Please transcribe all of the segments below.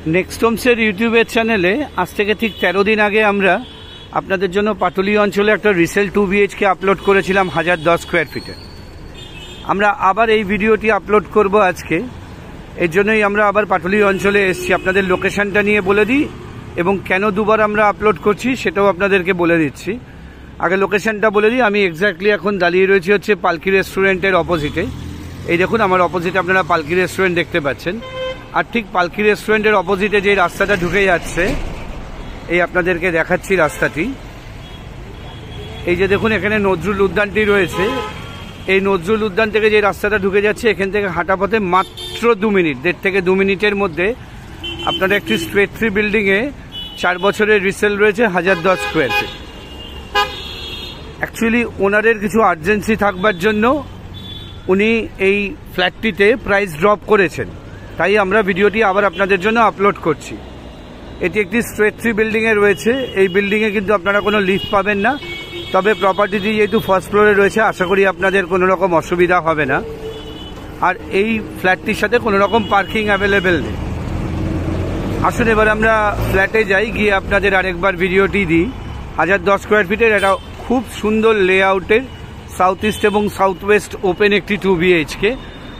Next হোমসের ইউটিউবের চ্যানেলে আজ থেকে ঠিক 13 দিন আগে আমরা আপনাদের জন্য পাটুলি অঞ্চলে একটা রিসেল 2 BHK আপলোড করেছিলাম 1010 স্কোয়ার ফিটে। আমরা আবার এই ভিডিওটি আপলোড করব আজকে। এর জন্যই আমরা আবার পাটুলি অঞ্চলে এসেছি। আপনাদের লোকেশনটা নিয়ে বলে দিই এবং কেন দুবার আমরা আপলোড করছি সেটাও আপনাদেরকে বলে দিচ্ছি। আগে লোকেশনটা বলে দিই। আমি এক্স্যাক্টলি এখন দাঁড়িয়ে রয়েছি হচ্ছে পালকি রেস্টুরেন্টের অপোজিটে। এই দেখুন আমার অপোজিটে আপনারা পালকি রেস্টুরেন্ট দেখতে পাচ্ছেন। আর ঠিক পালকি রেস্টুরেন্টের অপোজিটে যে রাস্তাটা ঢুকে যাচ্ছে, এই আপনাদেরকে দেখাচ্ছি রাস্তাটি। এই যে দেখুন এখানে নজরুল উদ্যানটি রয়েছে। এই নজরুল উদ্যান থেকে যে রাস্তাটা ঢুকে যাচ্ছে, এখান থেকে হাঁটা পথে মাত্র 2 মিনিট, 1.5 থেকে 2 মিনিটের মধ্যে আপনারা একটি স্ট্রেট 3 বিল্ডিংয়ে 4 বছরের রিসেল রয়েছে 1010 স্কোয়ার ফিট। অ্যাকচুয়ালি ওনারের কিছু আর্জেন্সি থাকবার জন্য উনি এই ফ্ল্যাটটিতে প্রাইস ড্রপ করেছেন, তাই আমরা ভিডিওটি আবার আপনাদের জন্য আপলোড করছি। এটি একটি স্ট্রেট 3 বিল্ডিংয়ে রয়েছে। এই বিল্ডিংয়ে কিন্তু আপনারা কোনো লিফট পাবেন না, তবে প্রপার্টিটি যেহেতু ফার্স্ট ফ্লোরে রয়েছে আশা করি আপনাদের কোনো রকম অসুবিধা হবে না। আর এই ফ্ল্যাটটির সাথে কোনো রকম পার্কিং অ্যাভেলেবেল নেই। আসুন এবার আমরা ফ্ল্যাটে যাই, গিয়ে আপনাদের আরেকবার ভিডিওটি দিই। 1010 স্কোয়ার ফিটের একটা খুব সুন্দর লেআউটের সাউথ ইস্ট এবং সাউথ ওয়েস্ট ওপেন একটি 2 BHK।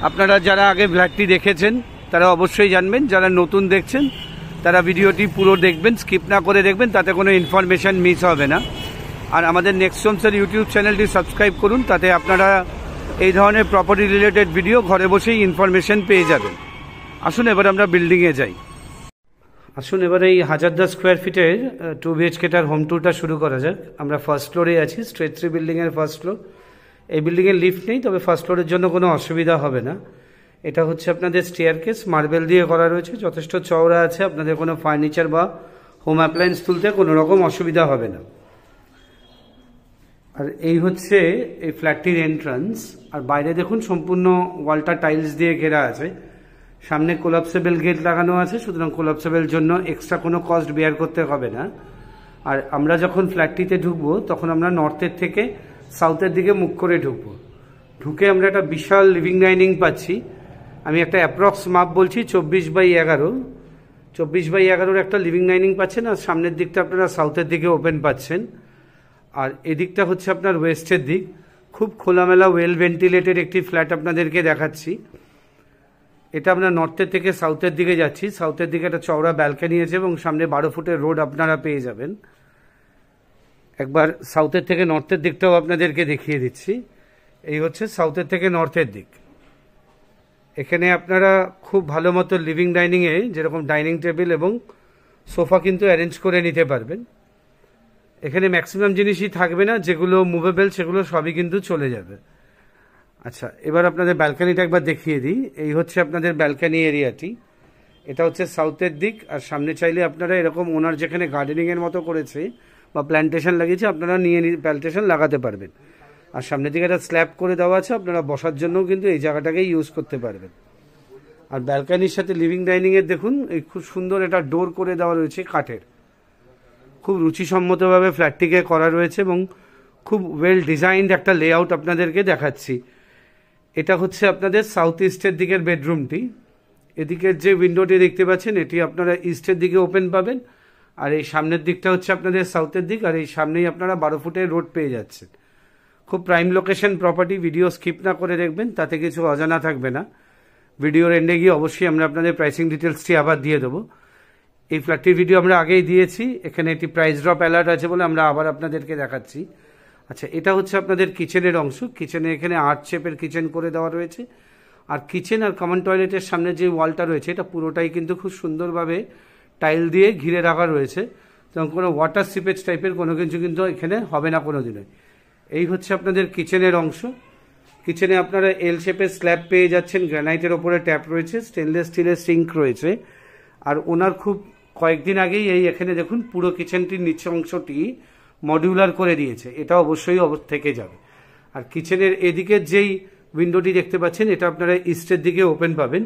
আপনারা যারা আগে ফ্ল্যাটটি দেখেছেন তারা অবশ্যই জানবেন, যারা নতুন দেখছেন তারা ভিডিওটি পুরো দেখবেন, স্কিপ না করে দেখবেন, তাতে কোনো ইনফরমেশান মিস হবে না। আর আমাদের নেক্সট হোমসের ইউটিউব চ্যানেলটি সাবস্ক্রাইব করুন, তাতে আপনারা এই ধরনের প্রপার্টি রিলেটেড ভিডিও ঘরে বসেই ইনফরমেশান পেয়ে যাবেন। আসুন এবার আমরা বিল্ডিংয়ে যাই। আসুন এবার এই 1010 স্কোয়ার ফিটের 2 BHKটার হোম ট্যুরটা শুরু করা যাক। আমরা ফার্স্ট ফ্লোরে আছি, স্ট্রেট 3 বিল্ডিংয়ের ফার্স্ট ফ্লোর। এই বিল্ডিংয়ের লিফট নেই, তবে ফার্স্ট ফ্লোরের জন্য কোনো অসুবিধা হবে না। এটা হচ্ছে আপনাদের স্টেয়ারকেস, মার্বেল দিয়ে করা রয়েছে, যথেষ্ট চওড়া আছে। আপনাদের কোনো ফার্নিচার বা হোম অ্যাপ্লায়েন্স তুলতে কোনো রকম অসুবিধা হবে না। আর এই হচ্ছে এই ফ্ল্যাটটির এন্ট্রান্স। আর বাইরে দেখুন সম্পূর্ণ ওয়ালটা টাইলস দিয়ে ঘেরা আছে। সামনে কোলাপসেবল গেট লাগানো আছে, সুতরাং কোলাপসেবল জন্য এক্সট্রা কোনো কস্ট বেয়ার করতে হবে না। আর আমরা যখন ফ্ল্যাটটিতে ঢুকবো তখন আমরা নর্থের থেকে সাউথের দিকে মুখ করে ঢুকবো। ঢুকে আমরা একটা বিশাল লিভিং ডাইনিং পাচ্ছি। আমি একটা অ্যাপ্রক্স মাপ বলছি, 24x11। 24x11 একটা লিভিং ডাইনিং পাচ্ছেন। আর সামনের দিকটা আপনারা সাউথের দিকে ওপেন পাচ্ছেন। আর এদিকটা হচ্ছে আপনার ওয়েস্টের দিক। খুব খোলামেলা ওয়েল ভেন্টিলেটেড একটি ফ্ল্যাট আপনাদেরকে দেখাচ্ছি। এটা আমরা নর্থের থেকে সাউথের দিকে যাচ্ছি। সাউথের দিকে একটা চওড়া ব্যালকনি আছে এবং সামনে 12 ফুটের রোড আপনারা পেয়ে যাবেন। একবার সাউথের থেকে নর্থের দিকটাও আপনাদেরকে দেখিয়ে দিচ্ছি। এই হচ্ছে সাউথের থেকে নর্থের দিক। এখানে আপনারা খুব ভালো মতো লিভিং ডাইনিংয়ে যেরকম ডাইনিং টেবিল এবং সোফা কিন্তু অ্যারেঞ্জ করে নিতে পারবেন। এখানে ম্যাক্সিমাম জিনিসই থাকবে না, যেগুলো মুভেবল সেগুলো সবই কিন্তু চলে যাবে। আচ্ছা, এবার আপনাদের ব্যালকানিটা একবার দেখিয়ে দিই। এই হচ্ছে আপনাদের ব্যালকানি এরিয়াটি। এটা হচ্ছে সাউথের দিক। আর সামনে চাইলে আপনারা এরকম ওনার যেখানে গার্ডেনিংয়ের মতো করেছে বা প্ল্যান্টেশন লাগিয়েছে, আপনারা নিয়ে প্ল্যান্টেশন লাগাতে পারবেন। আর সামনের দিকে একটা স্ল্যাব করে দেওয়া আছে, আপনারা বসার জন্যও কিন্তু এই জায়গাটাকেই ইউজ করতে পারবেন। আর ব্যালকানির সাথে লিভিং ডাইনিংয়ের দেখুন এই খুব সুন্দর একটা ডোর করে দেওয়া রয়েছে কাঠের। খুব রুচিসম্মতভাবে ফ্ল্যাটটিকে করা রয়েছে এবং খুব ওয়েল ডিজাইনড একটা লেআউট আপনাদেরকে দেখাচ্ছি। এটা হচ্ছে আপনাদের সাউথ ইস্টের দিকের বেডরুমটি। এদিকের যে উইন্ডোটি দেখতে পাচ্ছেন এটি আপনারা ইস্টের দিকে ওপেন পাবেন। আর এই সামনের দিকটা হচ্ছে আপনাদের সাউথের দিক। আর এই সামনেই আপনারা 12 ফুটের রোড পেয়ে যাচ্ছেন। খুব prime location property. Video skip না করে দেখবেন, তাতে কিছু অজানা থাকবে না। ভিডিওর এন্ডে গিয়ে অবশ্যই আমরা আপনাদের প্রাইসিং ডিটেলসটি আবার দিয়ে দেবো। এই ফ্ল্যাটটির ভিডিও আমরা আগেই দিয়েছি। এখানে একটি প্রাইস ড্রপ অ্যালার্ট আছে বলে আমরা আবার আপনাদেরকে দেখাচ্ছি। আচ্ছা, এটা হচ্ছে আপনাদের কিচেনের অংশ। কিচেনে এখানে আর্চ শেপের কিচেন করে দেওয়া রয়েছে। আর কিচেন আর কমন টয়লেটের সামনে যে ওয়ালটা রয়েছে এটা পুরোটাই কিন্তু খুব সুন্দরভাবে টাইল দিয়ে ঘিরে রাখা রয়েছে। তখন কোনো ওয়াটার সিপেজ টাইপের কোনো কিছু কিন্তু এখানে হবে না কোনো দিনই। এই হচ্ছে আপনাদের কিচেনের অংশ। কিচেনে আপনারা এল শেপের স্ল্যাব পেয়ে যাচ্ছেন, গ্রানাইটের ওপরে ট্যাপ রয়েছে, স্টেনলেস স্টিলের সিঙ্ক রয়েছে। আর ওনার খুব কয়েকদিন আগেই এই এখানে দেখুন পুরো কিচেনটির নিচে অংশটি মডিউলার করে দিয়েছে। এটা অবশ্যই থেকে যাবে। আর কিচেনের এদিকের যেই উইন্ডোটি দেখতে পাচ্ছেন এটা আপনারা ইস্টের দিকে ওপেন পাবেন।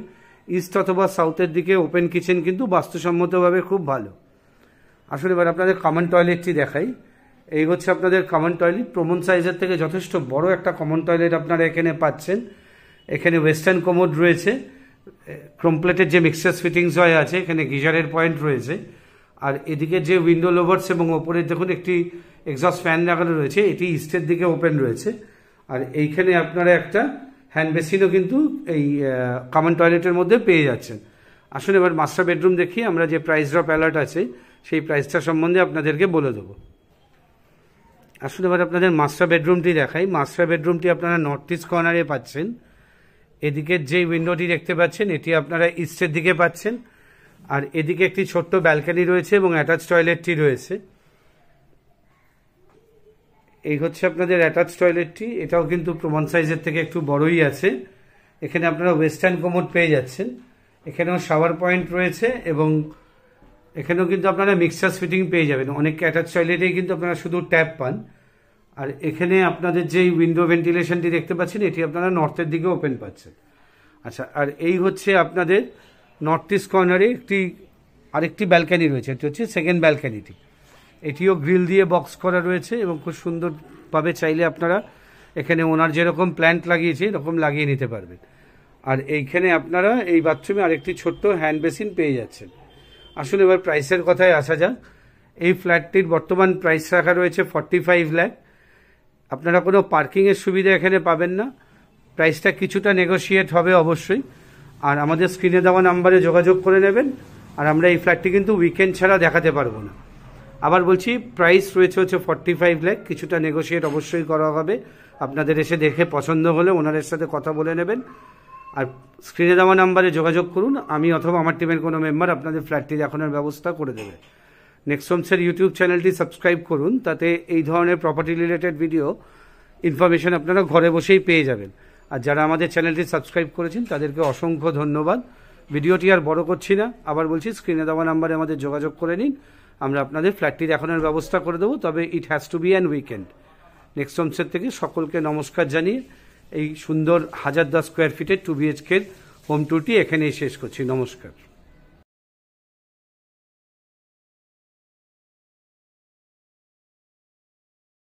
ইস্ট অথবা সাউথের দিকে ওপেন কিচেন কিন্তু বাস্তুসম্মতভাবে খুব ভালো। আসলে এবার আপনাদের কমন টয়লেটটি দেখাই। এই হচ্ছে আপনাদের কমন টয়লেট। প্রমন সাইজের থেকে যথেষ্ট বড় একটা কমন টয়লেট আপনারা এখানে পাচ্ছেন। এখানে ওয়েস্টার্ন কমোড রয়েছে, ক্রোমপ্লেটের যে মিক্সার ফিটিংস হয় আছে, এখানে গিজারের পয়েন্ট রয়েছে। আর এদিকে যে উইন্ডো লোভার্স এবং ওপরে দেখুন একটি এক্সস্ট ফ্যান লাগানো রয়েছে, এটি ইস্টের দিকে ওপেন রয়েছে। আর এইখানে আপনারা একটা হ্যান্ড বেসিনও কিন্তু এই কমন টয়লেটের মধ্যে পেয়ে যাচ্ছেন। আসুন এবার মাস্টার বেডরুম দেখি, আমরা যে প্রাইস ড্রপ অ্যালার্ট আছে সেই প্রাইসটা সম্বন্ধে আপনাদেরকে বলে দেবো। আসুন এবার আপনাদের মাস্টার বেডরুমটি দেখাই। মাস্টার বেডরুমটি আপনারা নর্থ ইস্ট কর্নারে পাচ্ছেন। এদিকের যে উইন্ডোটি দেখতে পাচ্ছেন এটি আপনারা ইস্টের দিকে পাচ্ছেন। আর এদিকে একটি ছোট্ট ব্যালকনি রয়েছে এবং অ্যাটাচ টয়লেটটি রয়েছে। এই হচ্ছে আপনাদের অ্যাটাচ টয়লেটটি, এটাও কিন্তু প্রমাণ সাইজের থেকে একটু বড়ই আছে। এখানে আপনারা ওয়েস্টার্ন কোমোড পেয়ে যাচ্ছেন। এখানেও শাওয়ার পয়েন্ট রয়েছে এবং এখানেও কিন্তু আপনারা মিক্সার ফিটিং পেয়ে যাবেন। অনেক অ্যাটাচ টয়লেটেই কিন্তু আপনারা শুধু ট্যাপ পান। আর এখানে আপনাদের যেই উইন্ডো ভেন্টিলেশনটি দেখতে পাচ্ছেন এটি আপনারা নর্থের দিকে ওপেন পাচ্ছেন। আচ্ছা, আর এই হচ্ছে আপনাদের নর্থ ইস্ট কর্নারে আরেকটি ব্যালকানি রয়েছে, এটি হচ্ছে সেকেন্ড ব্যালকানিটি। এটিও গ্রিল দিয়ে বক্স করা রয়েছে এবং খুব সুন্দরভাবে চাইলে আপনারা এখানে ওনার যেরকম প্ল্যান্ট লাগিয়েছে এরকম লাগিয়ে নিতে পারবেন। আর এইখানে আপনারা এই বাথরুমে আরেকটি ছোট্ট হ্যান্ড বেসিন পেয়ে যাচ্ছেন। আসুন এবার প্রাইসের কথায় আসা যাক। এই ফ্ল্যাটটির বর্তমান প্রাইস রাখা রয়েছে 45 লাখ। আপনারা কোনো পার্কিংয়ের সুবিধা এখানে পাবেন না, প্রাইসটা কিছুটা নেগোশিয়েট হবে অবশ্যই। আর আমাদের স্ক্রিনে দেওয়া নাম্বারে যোগাযোগ করে নেবেন। আর আমরা এই ফ্ল্যাটটি কিন্তু উইকেন্ড ছাড়া দেখাতে পারবো না। আবার বলছি, প্রাইস রয়েছে হচ্ছে 45 লাখ, কিছুটা নেগোশিয়েট অবশ্যই করা হবে। আপনাদের এসে দেখে পছন্দ হলে ওনারের সাথে কথা বলে নেবেন। আর স্ক্রিনে দেওয়া নাম্বারে যোগাযোগ করুন, আমি অথবা আমার টিমের কোনো মেম্বার আপনাদের ফ্ল্যাটটি দেখানোর ব্যবস্থা করে দেবে। নেক্সট হোমসের ইউটিউব চ্যানেলটি সাবস্ক্রাইব করুন, তাতে এই ধরনের প্রপার্টি রিলেটেড ভিডিও ইনফরমেশন আপনারা ঘরে বসেই পেয়ে যাবেন। আর যারা আমাদের চ্যানেলটি সাবস্ক্রাইব করেছেন তাদেরকে অসংখ্য ধন্যবাদ। ভিডিওটি আর বড় করছি না, আবার বলছি স্ক্রিনে দেওয়া নাম্বারে আমাদের যোগাযোগ করে নিন, আমরা আপনাদের ফ্ল্যাটটি দেখানোর ব্যবস্থা করে দেবো। তবে it has to be an weekend. Next হোমসের থেকে সকলকে নমস্কার জানিয়ে এই সুন্দর 1010 স্কোয়ার ফিটের 2 BHK হোম ট্যুরটি এখানেই শেষ করছি। নমস্কার।